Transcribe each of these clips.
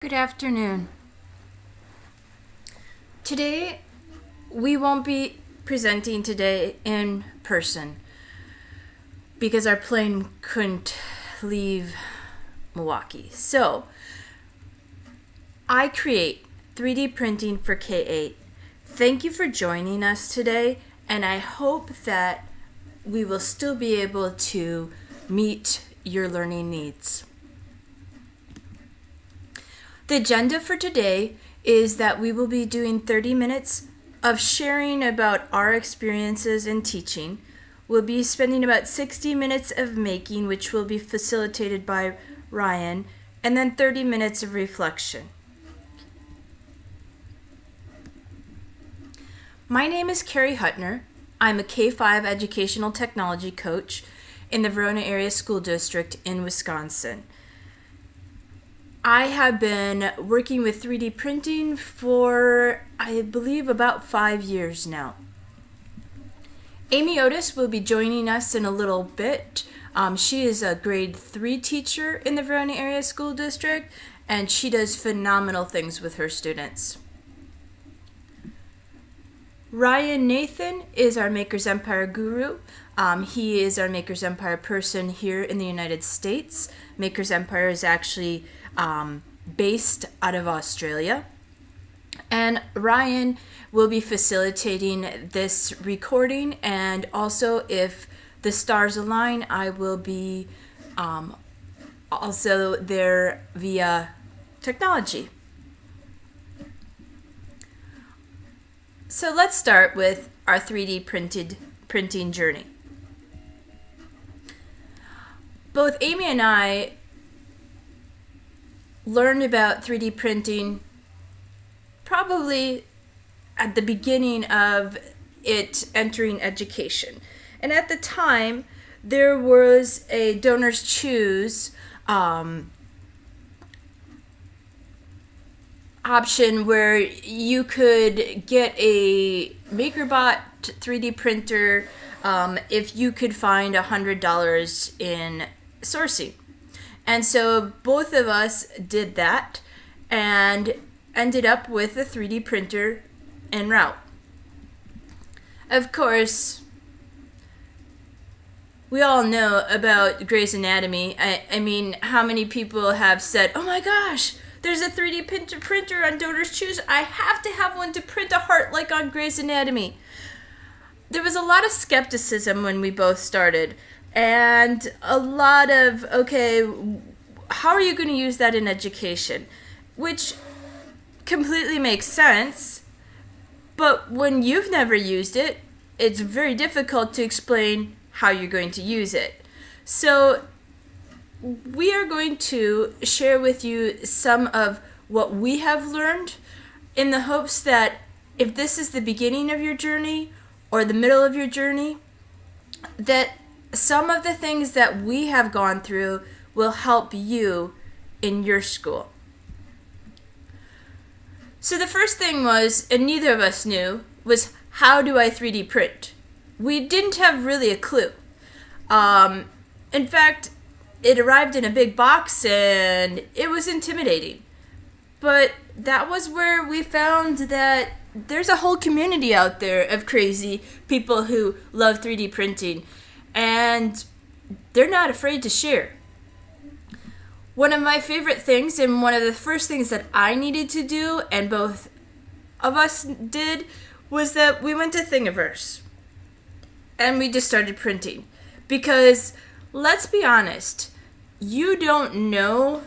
Good afternoon. Today, we won't be presenting today in person because our plane couldn't leave Milwaukee. So, I create 3D printing for K-8. Thank you for joining us today, and I hope that we will still be able to meet your learning needs. The agenda for today is that we will be doing 30 minutes of sharing about our experiences in teaching. We'll be spending about 60 minutes of making, which will be facilitated by Ryan, and then 30 minutes of reflection. My name is Carrie Hutner. I'm a K-5 educational technology coach in the Verona Area School District in Wisconsin. I have been working with 3D printing for, I believe, about 5 years now. Amy Otis will be joining us in a little bit. She is a grade 3 teacher in the Verona Area School District, and she does phenomenal things with her students. Ryan Nathan is our Maker's Empire guru. He is our Maker's Empire person here in the United States. Maker's Empire is actually based out of Australia. And Ryan will be facilitating this recording, and also if the stars align, I will be also there via technology. So let's start with our 3D printing journey. Both Amy and I learned about 3D printing probably at the beginning of it entering education. And at the time, there was a Donors Choose option where you could get a MakerBot 3D printer if you could find $100 in sourcing. And so both of us did that and ended up with a 3D printer en route. Of course, we all know about Grey's Anatomy. I mean, how many people have said, "Oh my gosh, there's a 3D printer on Donors Choose. I have to have one to print a heart like on Grey's Anatomy." There was a lot of skepticism when we both started, and a lot of, okay, how are you going to use that in education? Which completely makes sense, but when you've never used it, it's very difficult to explain how you're going to use it. So we are going to share with you some of what we have learned in the hopes that if this is the beginning of your journey or the middle of your journey, that some of the things that we have gone through will help you in your school. So the first thing was, and neither of us knew, was how do I 3D print? We didn't have really a clue. In fact, it arrived in a big box and it was intimidating. But that was where we found that there's a whole community out there of crazy people who love 3D printing, and they're not afraid to share. One of my favorite things, and one of the first things that I needed to do, and both of us did, was that we went to Thingiverse and we just started printing. Because let's be honest, you don't know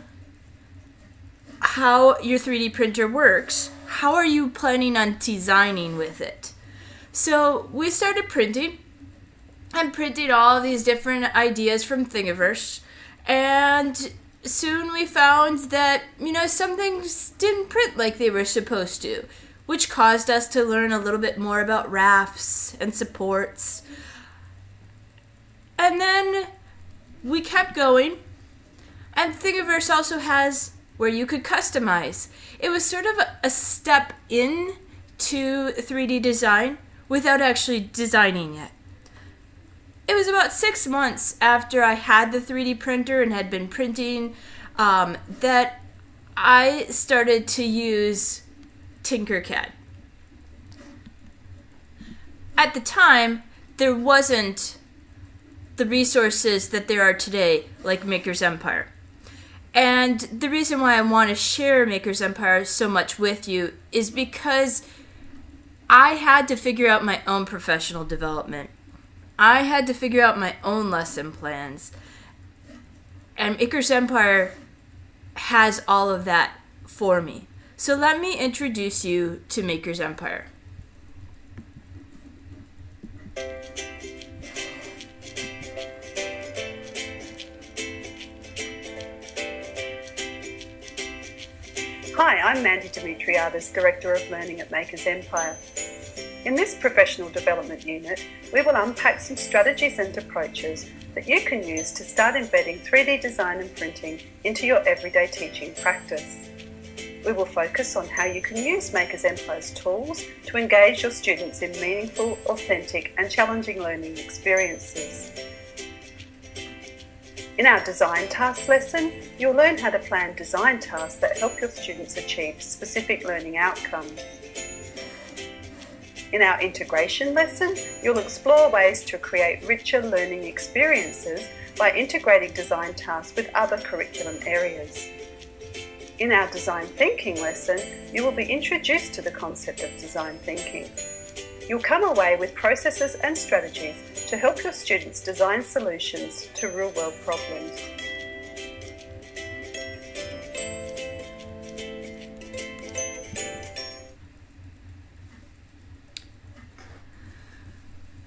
how your 3D printer works. How are you planning on designing with it? So we started printing and printed all these different ideas from Thingiverse, and soon we found that, some things didn't print like they were supposed to, which caused us to learn a little bit more about rafts and supports. And then we kept going, and Thingiverse also has where you could customize. It was sort of a step in to 3D design without actually designing yet. It was about 6 months after I had the 3D printer and had been printing that I started to use Tinkercad. At the time, there wasn't the resources that there are today, like Maker's Empire. And the reason why I want to share Maker's Empire so much with you is because I had to figure out my own professional development. I had to figure out my own lesson plans. And Maker's Empire has all of that for me. So let me introduce you to Maker's Empire. Hi, I'm Mandy Dimitriadis, Director of Learning at Maker's Empire. In this professional development unit, we will unpack some strategies and approaches that you can use to start embedding 3D design and printing into your everyday teaching practice. We will focus on how you can use Maker's Empire's tools to engage your students in meaningful, authentic and challenging learning experiences. In our design task lesson, you'll learn how to plan design tasks that help your students achieve specific learning outcomes. In our integration lesson, you'll explore ways to create richer learning experiences by integrating design tasks with other curriculum areas. In our design thinking lesson, you will be introduced to the concept of design thinking. You'll come away with processes and strategies to help your students design solutions to real-world problems.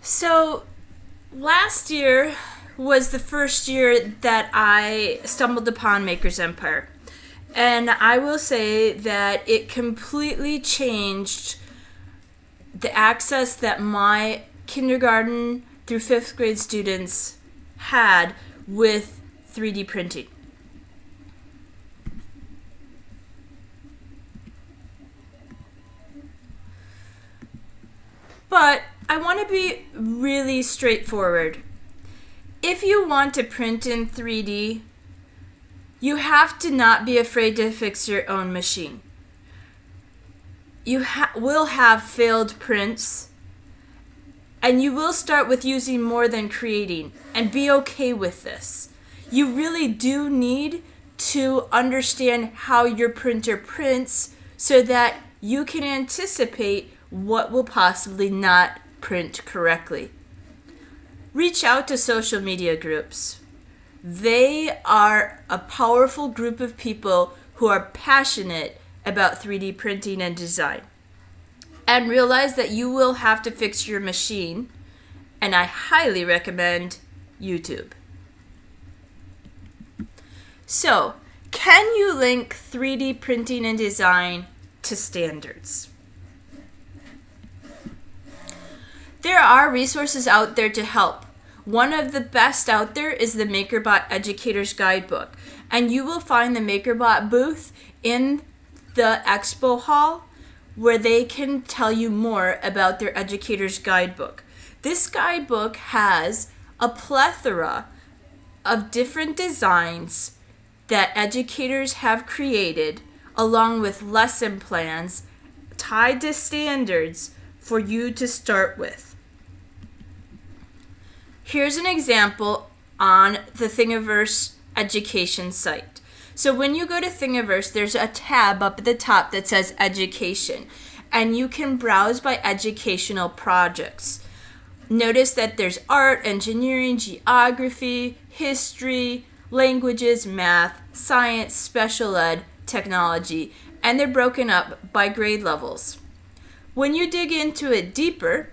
So, last year was the first year that I stumbled upon Maker's Empire. And I will say that it completely changed the access that my kindergarten through 5th grade students had with 3D printing. But I want to be really straightforward. If you want to print in 3D, you have to not be afraid to fix your own machine. You will have failed prints, and you will start with using more than creating, and be okay with this. You really do need to understand how your printer prints so that you can anticipate what will possibly not print correctly. Reach out to social media groups. They are a powerful group of people who are passionate about 3D printing and design. And realize that you will have to fix your machine, and I highly recommend YouTube. So, can you link 3D printing and design to standards? There are resources out there to help. One of the best out there is the MakerBot Educator's Guidebook, and you will find the MakerBot booth in the expo hall where they can tell you more about their Educator's Guidebook. This guidebook has a plethora of different designs that educators have created, along with lesson plans tied to standards for you to start with. Here's an example on the Thingiverse education site. So when you go to Thingiverse, there's a tab up at the top that says Education, and you can browse by educational projects. Notice that there's art, engineering, geography, history, languages, math, science, special ed, technology, and they're broken up by grade levels. When you dig into it deeper,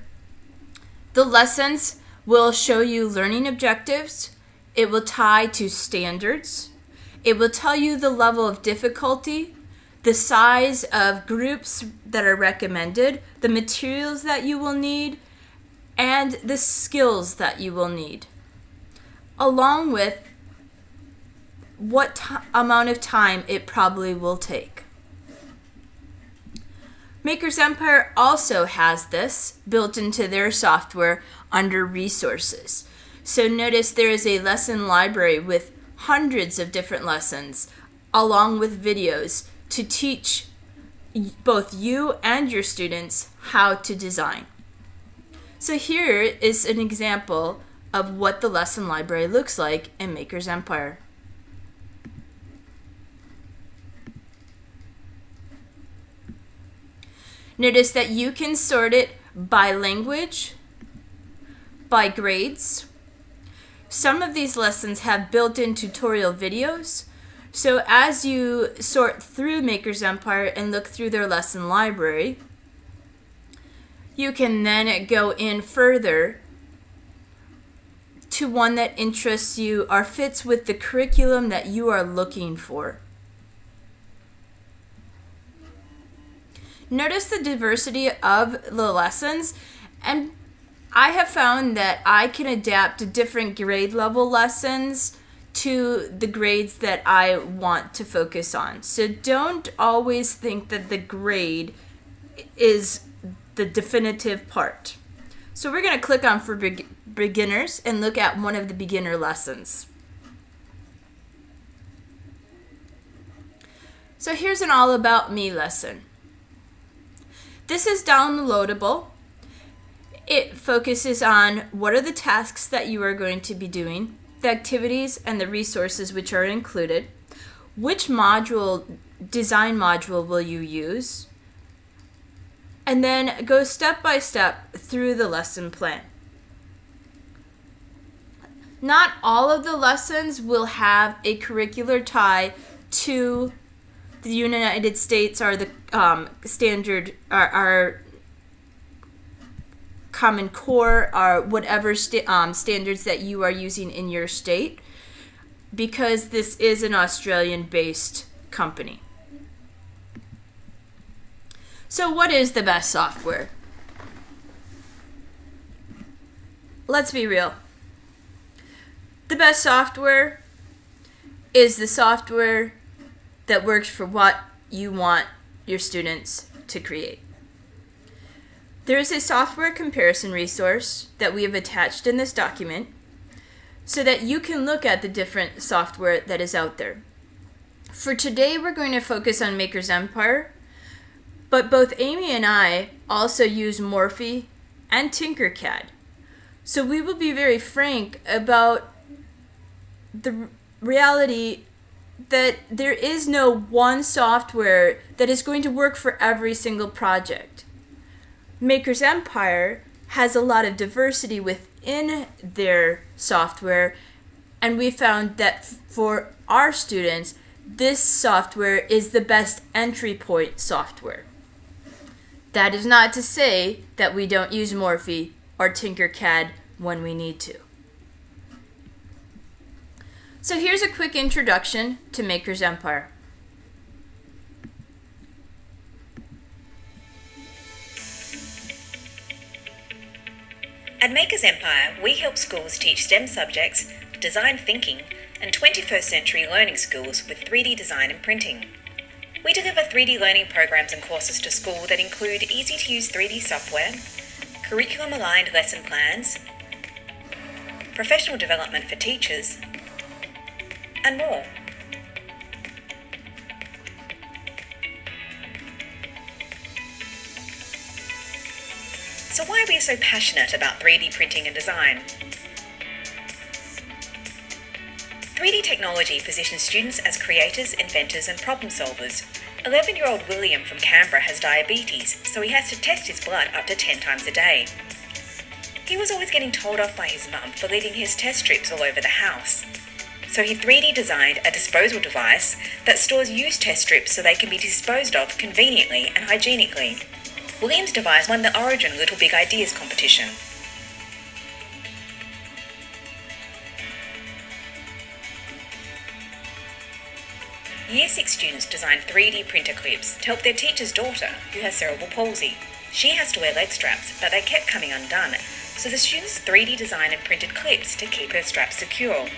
the lessons will show you learning objectives. It will tie to standards. It will tell you the level of difficulty, the size of groups that are recommended, the materials that you will need, and the skills that you will need, along with what amount of time it probably will take. Maker's Empire also has this built into their software under resources. So notice there is a lesson library with hundreds of different lessons along with videos to teach both you and your students how to design. So here is an example of what the lesson library looks like in Maker's Empire. Notice that you can sort it by language, by grades. Some of these lessons have built-in tutorial videos. So as you sort through Maker's Empire and look through their lesson library, you can then go in further to one that interests you or fits with the curriculum that you are looking for. Notice the diversity of the lessons, and I have found that I can adapt different grade level lessons to the grades that I want to focus on. So don't always think that the grade is the definitive part. So we're going to click on for beginners and look at one of the beginner lessons. So here's an all about me lesson. This is downloadable. It focuses on what are the tasks that you are going to be doing, the activities and the resources which are included, which design module will you use, and then go step by step through the lesson plan. Not all of the lessons will have a curricular tie to the United States or the standard, our Common Core, or whatever standards that you are using in your state, because this is an Australian-based company. So what is the best software? Let's be real. The best software is the software that works for what you want your students to create. There is a software comparison resource that we have attached in this document so that you can look at the different software that is out there. For today, we're going to focus on Maker's Empire, but both Amy and I also use Morphy and Tinkercad. So we will be very frank about the reality that there is no one software that is going to work for every single project. Maker's Empire has a lot of diversity within their software, and we found that for our students, this software is the best entry point software. That is not to say that we don't use Morphy or Tinkercad when we need to. So here's a quick introduction to Maker's Empire. At Maker's Empire, we help schools teach STEM subjects, design thinking, and 21st century learning skills with 3D design and printing. We deliver 3D learning programs and courses to school that include easy-to-use 3D software, curriculum-aligned lesson plans, professional development for teachers, and more. So why are we so passionate about 3D printing and design? 3D technology positions students as creators, inventors, and problem solvers. 11-year-old William from Canberra has diabetes, so he has to test his blood up to 10 times a day. He was always getting told off by his mum for leaving his test strips all over the house. So he 3D designed a disposal device that stores used test strips so they can be disposed of conveniently and hygienically. William's device won the Origin Little Big Ideas competition. Year 6 students designed 3D printer clips to help their teacher's daughter, who has cerebral palsy. She has to wear leg straps, but they kept coming undone, so the students 3D designed and printed clips to keep her straps secure.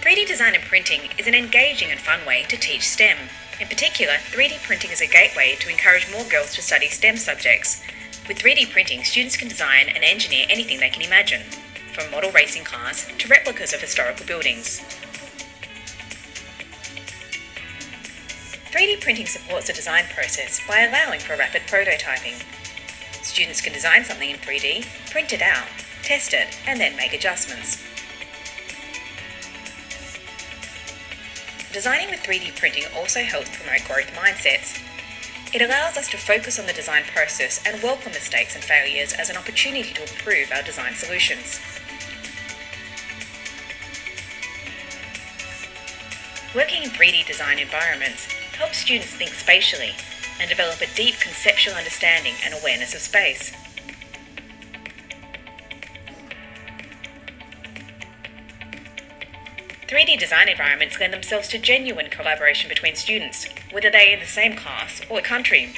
"3D design and printing is an engaging and fun way to teach STEM. In particular, 3D printing is a gateway to encourage more girls to study STEM subjects. With 3D printing, students can design and engineer anything they can imagine. from model racing cars to replicas of historical buildings. 3D printing supports the design process by allowing for rapid prototyping. Students can design something in 3D, print it out, test it, and then make adjustments. Designing with 3D printing also helps promote growth mindsets. It allows us to focus on the design process and welcome mistakes and failures as an opportunity to improve our design solutions. Working in 3D design environments helps students think spatially and develop a deep conceptual understanding and awareness of space. "3D design environments lend themselves to genuine collaboration between students, whether they are in the same class or country.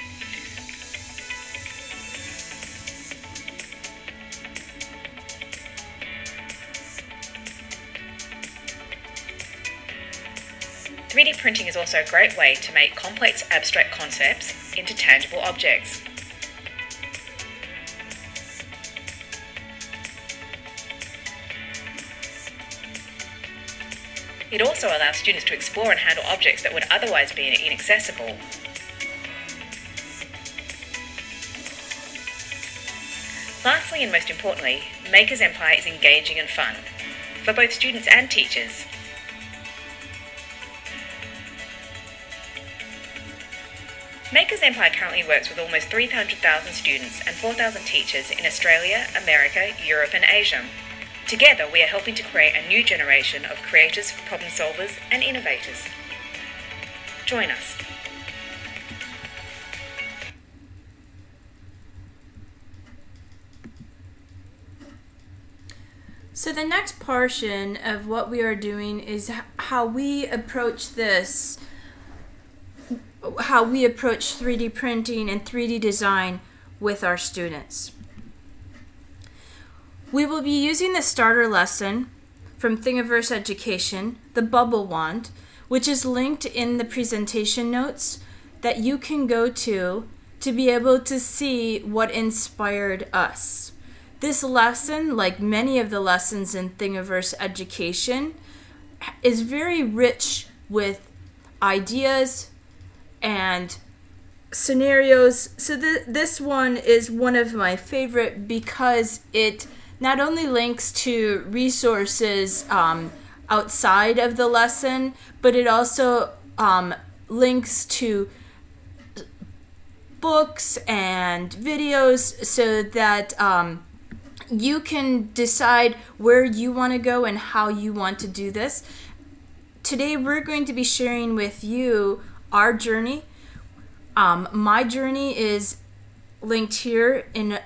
"3D printing is also a great way to make complex abstract concepts into tangible objects. It also allows students to explore and handle objects that would otherwise be inaccessible. Lastly, and most importantly, Maker's Empire is engaging and fun for both students and teachers. Maker's Empire currently works with almost 300,000 students and 4,000 teachers in Australia, America, Europe and Asia. Together, we are helping to create a new generation of creators, problem solvers and innovators. Join us. So the next portion of what we are doing is how we approach this, how we approach 3D printing and 3D design with our students. We will be using the starter lesson from Thingiverse Education, the Bubble Wand, which is linked in the presentation notes that you can go to be able to see what inspired us. This lesson, like many of the lessons in Thingiverse Education, is very rich with ideas and scenarios. So this one is one of my favorite because it not only links to resources outside of the lesson, but it also links to books and videos so that you can decide where you want to go and how you want to do this. Today we're going to be sharing with you our journey. My journey is linked here in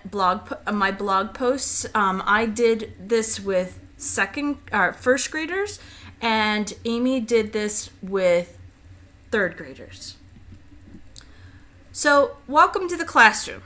my blog posts. I did this with first graders, and Amy did this with third graders. So welcome to the classroom.